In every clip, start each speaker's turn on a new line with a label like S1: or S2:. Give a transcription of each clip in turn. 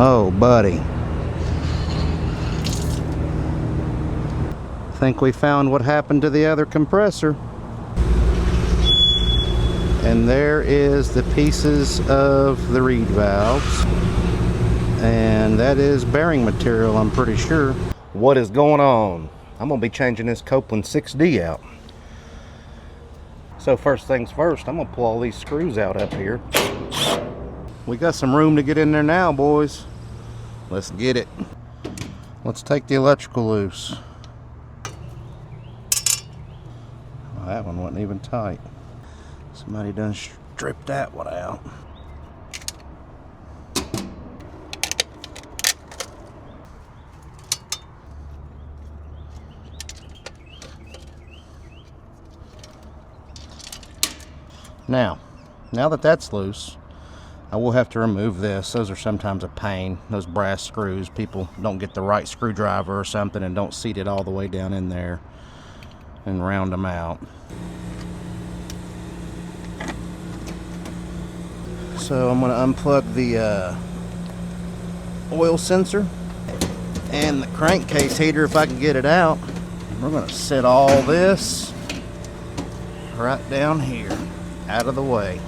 S1: Oh, buddy. Think we found what happened to the other compressor. And there is the pieces of the reed valves. And that is bearing material, I'm pretty sure. What is going on? I'm gonna be changing this Copeland 6D out. So first things first, I'm gonna pull all these screws out up here. We got some room to get in there now, boys. Let's get it. Let's take the electrical loose. Oh, that one wasn't even tight. Somebody done stripped that one out. Now that that's loose, I will have to remove this. Those are sometimes a pain. Those brass screws, people don't get the right screwdriver or something and don't seat it all the way down in there and round them out. So I'm going to unplug the oil sensor and the crankcase heater if I can get it out. We're going to set all this right down here, out of the way.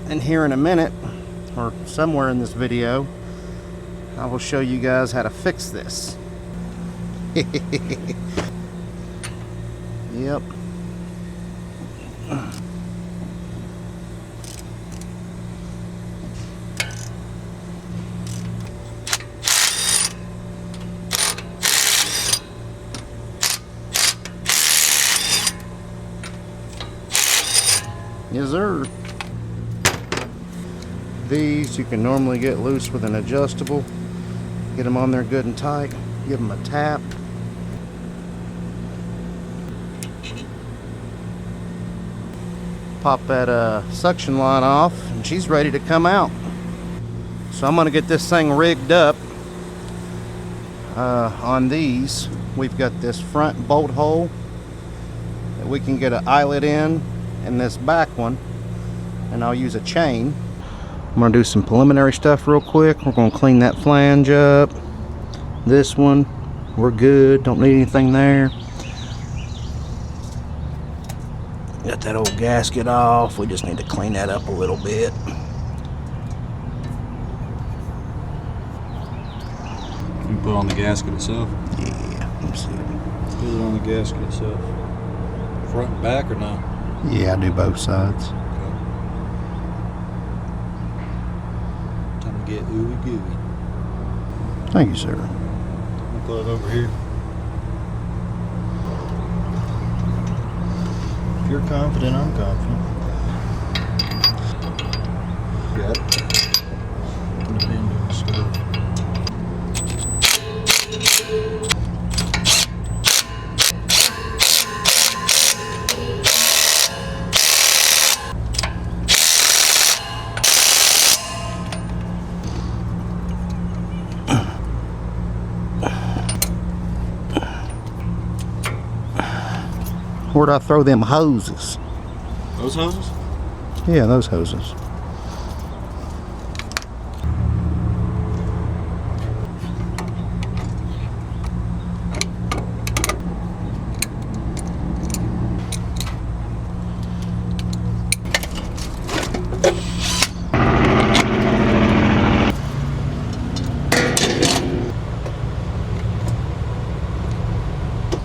S1: And here in a minute, or somewhere in this video, I will show you guys how to fix this. Yep. Yes, sir. These you can normally get loose with an adjustable. Get them on there good and tight. Give them a tap. Pop that suction line off and she's ready to come out. So I'm going to get this thing rigged up. On these, we've got this front bolt hole that we can get an eyelet in, and this back one, and I'll use a chain. I'm going to do some preliminary stuff real quick. We're going to clean that flange up. This one, we're good. Don't need anything there. Got that old gasket off. We just need to clean that up a little bit.
S2: You put on the gasket itself?
S1: Yeah, let me see.
S2: Put it on the gasket itself. Front and back or not?
S1: Yeah, I do both sides.
S2: Time to get ooey gooey.
S1: Thank you, sir.
S2: I'll put it over here.
S3: If you're confident, I'm confident.
S2: Got it.
S3: Put the pin in the screw.
S1: Where'd I throw them hoses?
S2: Those hoses?
S1: Yeah, those hoses.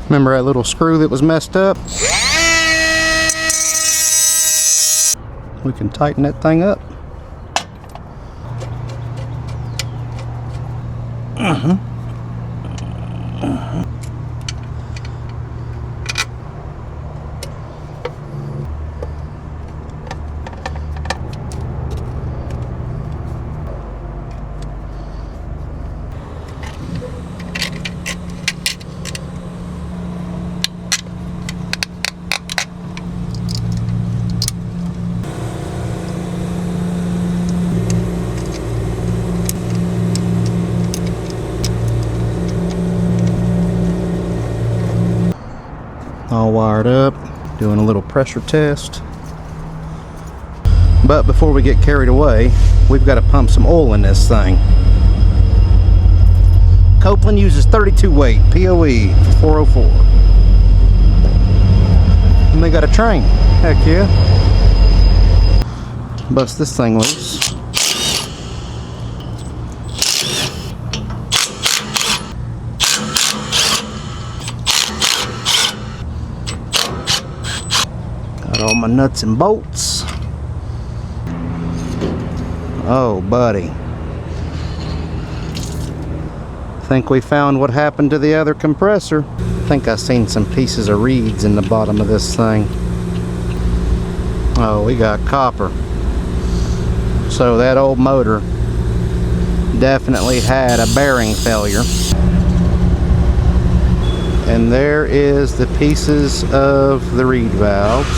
S1: Remember that little screw that was messed up? We can tighten that thing up. wired up, doing a little pressure test. But before we get carried away, we've got to pump some oil in this thing. Copeland uses 32 weight POE 404. And they got a train. Heck yeah. Bust this thing loose. Got all my nuts and bolts. Oh, buddy. Think we found what happened to the other compressor. Think I seen some pieces of reeds in the bottom of this thing. Oh, we got copper. So that old motor definitely had a bearing failure. And there is the pieces of the reed valves.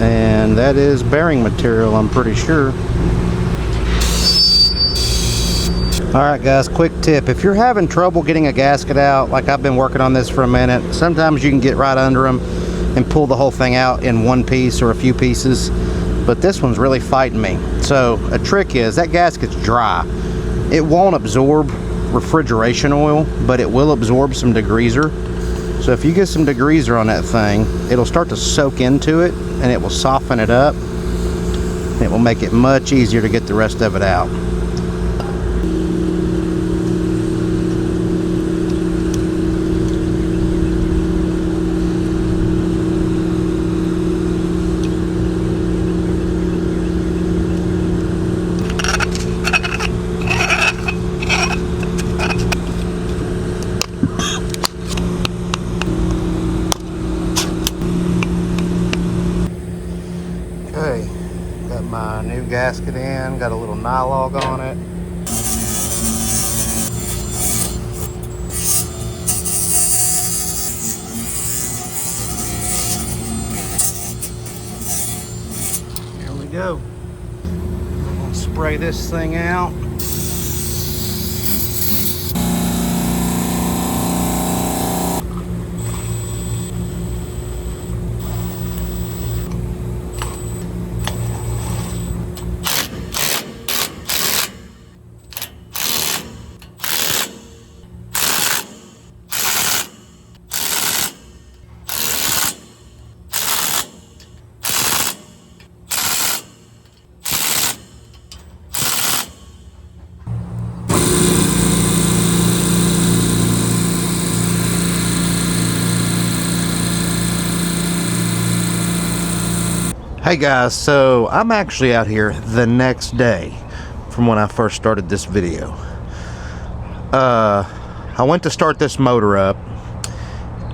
S1: And that is bearing material, I'm pretty sure. Alright guys, quick tip. If you're having trouble getting a gasket out, like I've been working on this for a minute, sometimes you can get right under them and pull the whole thing out in one piece or a few pieces. But this one's really fighting me. So a trick is, that gasket's dry. It won't absorb refrigeration oil, but it will absorb some degreaser. So if you get some degreaser on that thing, it'll start to soak into it and it will soften it up. And it will make it much easier to get the rest of it out. Okay, got my new gasket in, got a little nylog on it. Here we go. I'm gonna spray this thing out. Hey guys, so I'm actually out here the next day from when I first started this video. I went to start this motor up,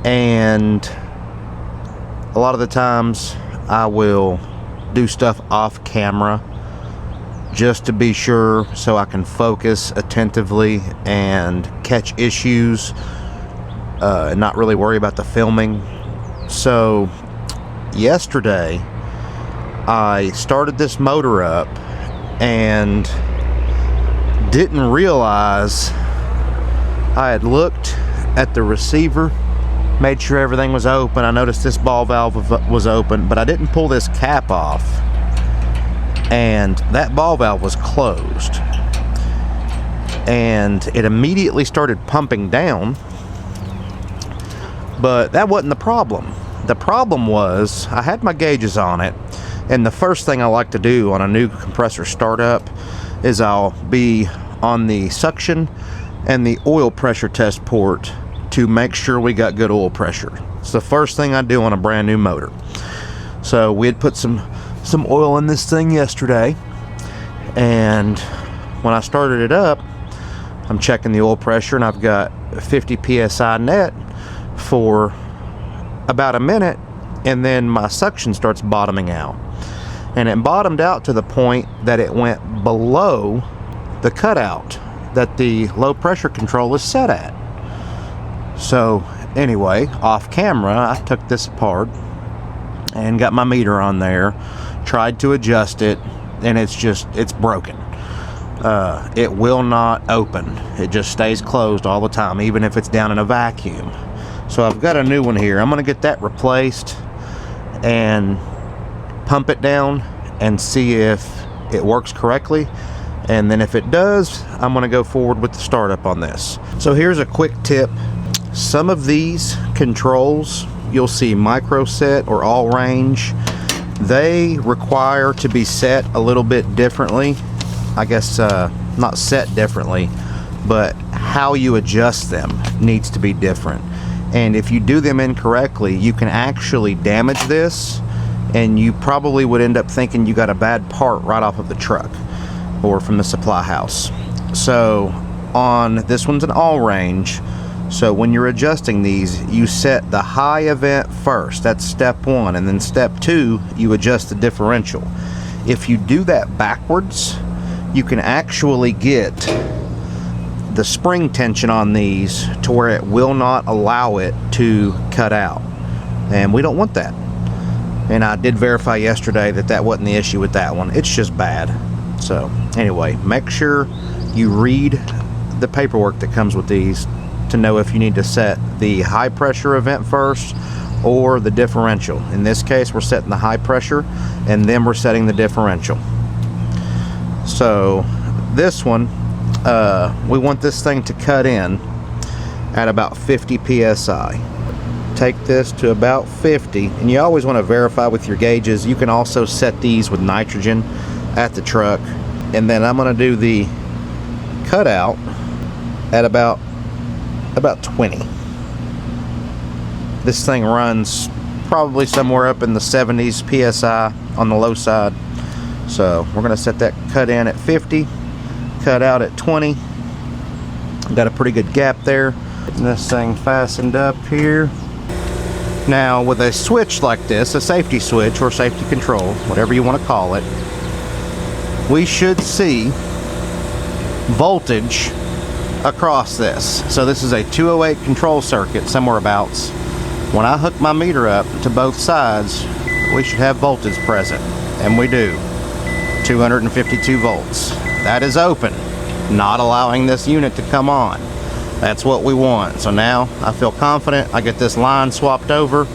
S1: and a lot of the times I will do stuff off camera just to be sure, so I can focus attentively and catch issues and not really worry about the filming. So yesterday I started this motor up and didn't realize I had looked at the receiver, made sure everything was open. I noticed this ball valve was open, but I didn't pull this cap off, and that ball valve was closed, and it immediately started pumping down. But that wasn't the problem. The problem was I had my gauges on it. And the first thing I like to do on a new compressor startup is I'll be on the suction and the oil pressure test port to make sure we got good oil pressure. It's the first thing I do on a brand new motor. So we had put some oil in this thing yesterday, and when I started it up, I'm checking the oil pressure, and I've got 50 psi net for about a minute, and then my suction starts bottoming out. And it bottomed out to the point that it went below the cutout that the low pressure control is set at. So anyway, off camera, I took this apart and got my meter on there, tried to adjust it, and it's broken. it will not open. It just stays closed all the time, even if it's down in a vacuum. So I've got a new one here. I'm gonna get that replaced and pump it down and see if it works correctly. And then if it does, I'm gonna go forward with the startup on this. So here's a quick tip. Some of these controls, you'll see micro set or all range. They require to be set a little bit differently. I guess not set differently, but how you adjust them needs to be different. And if you do them incorrectly, you can actually damage this, and you probably would end up thinking you got a bad part right off of the truck or from the supply house. So on this one's an all range. So when you're adjusting these, you set the high event first. That's step one. And then step two, you adjust the differential. If you do that backwards, you can actually get the spring tension on these to where it will not allow it to cut out. And we don't want that. And I did verify yesterday that that wasn't the issue with that one. It's just bad. So anyway, make sure you read the paperwork that comes with these to know if you need to set the high pressure event first or the differential. In this case, we're setting the high pressure and then we're setting the differential. So this one, we want this thing to cut in at about 50 psi. Take this to about 50, and you always want to verify with your gauges. You can also set these with nitrogen at the truck. And then I'm going to do the cutout at about 20. This thing runs probably somewhere up in the 70s psi on the low side. So we're going to set that cut in at 50, cut out at 20. Got a pretty good gap there. Getting this thing fastened up here. Now with a switch like this, a safety switch or safety control, whatever you want to call it, we should see voltage across this. So this is a 208 control circuit, somewhere abouts. When I hook my meter up to both sides, we should have voltage present, and we do. 252 volts. That is open, not allowing this unit to come on. That's what we want. So now I feel confident. I get this line swapped over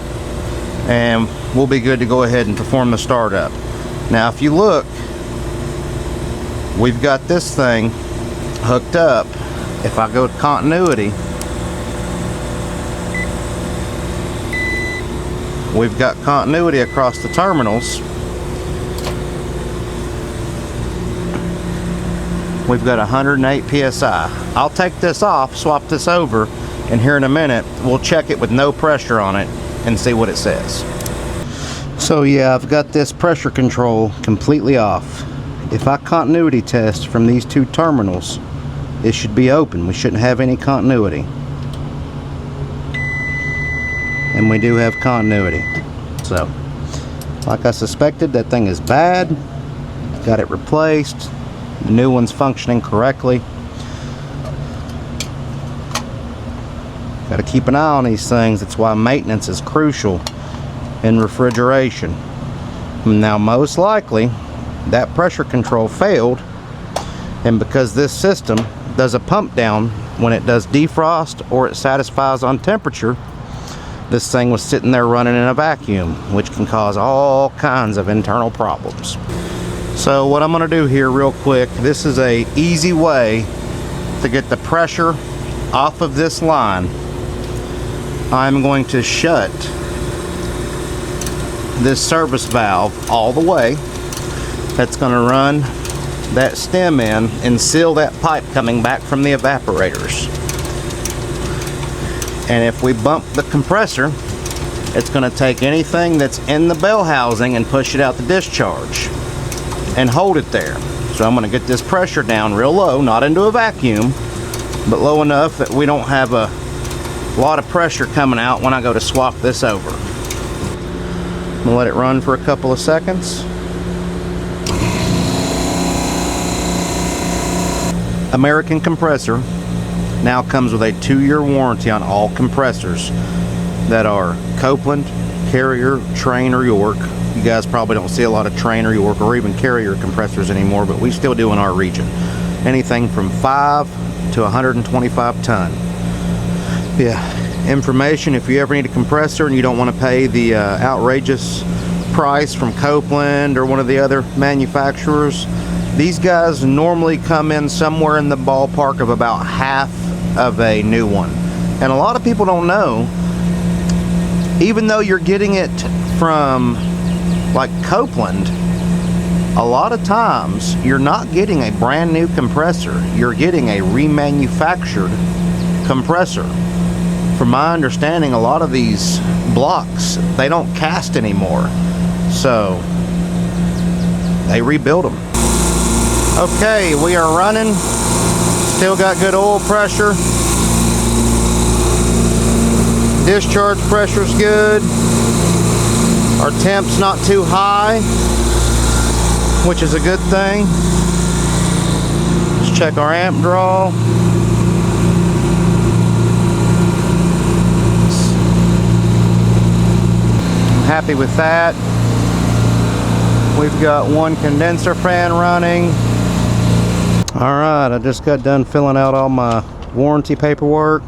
S1: and we'll be good to go ahead and perform the startup. Now if you look, we've got this thing hooked up. If I go to continuity, we've got continuity across the terminals. We've got 108 psi. I'll take this off, swap this over, and here in a minute we'll check it with no pressure on it and see what it says. So yeah, I've got this pressure control completely off. If I continuity test from these two terminals, it should be open. We shouldn't have any continuity. And we do have continuity. So, like I suspected, that thing is bad. Got it replaced. The new one's functioning correctly. Got to keep an eye on these things. That's why maintenance is crucial in refrigeration. Now, most likely, that pressure control failed, and because this system does a pump down when it does defrost or it satisfies on temperature, this thing was sitting there running in a vacuum, which can cause all kinds of internal problems. So what I'm going to do here real quick, this is a easy way to get the pressure off of this line. I'm going to shut this service valve all the way. That's going to run that stem in and seal that pipe coming back from the evaporators. And if we bump the compressor, it's going to take anything that's in the bell housing and push it out the discharge and hold it there. So I'm going to get this pressure down real low, not into a vacuum, but low enough that we don't have a lot of pressure coming out when I go to swap this over. I'm going to let it run for a couple of seconds. American Compressor now comes with a 2-year warranty on all compressors that are Copeland, Carrier, Train, or York. You guys probably don't see a lot of Train or York or even Carrier compressors anymore, but we still do in our region. anything from 5 to 125 ton. Yeah, information, if you ever need a compressor and you don't want to pay the outrageous price from Copeland or one of the other manufacturers, these guys normally come in somewhere in the ballpark of about half of a new one. And a lot of people don't know, even though you're getting it from like Copeland, a lot of times you're not getting a brand new compressor, you're getting a remanufactured compressor. From my understanding, a lot of these blocks, they don't cast anymore, so they rebuild them. Okay, we are running, still got good oil pressure, discharge pressure's good, our temp's not too high, which is a good thing. Let's check our amp draw. I'm happy with that. We've got one condenser fan running. Alright, I just got done filling out all my warranty paperwork.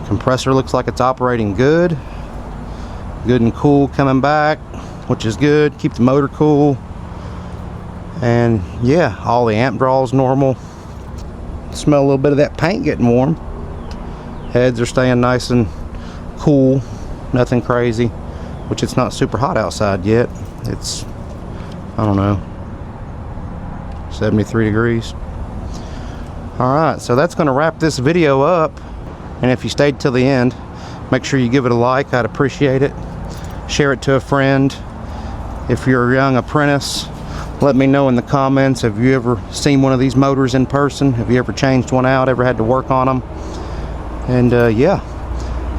S1: Compressor looks like it's operating good. Good and cool coming back, which is good. Keep the motor cool. And yeah, all the amp draws normal. Smell a little bit of that paint getting warm. Heads are staying nice and cool. Nothing crazy, which it's not super hot outside yet. It's, I don't know, 73 degrees. Alright, so that's going to wrap this video up. And if you stayed till the end, make sure you give it a like. I'd appreciate it. Share it to a friend. If you're a young apprentice, let me know in the comments. Have you ever seen one of these motors in person? Have you ever changed one out? Ever had to work on them? And yeah,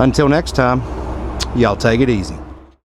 S1: until next time, y'all take it easy.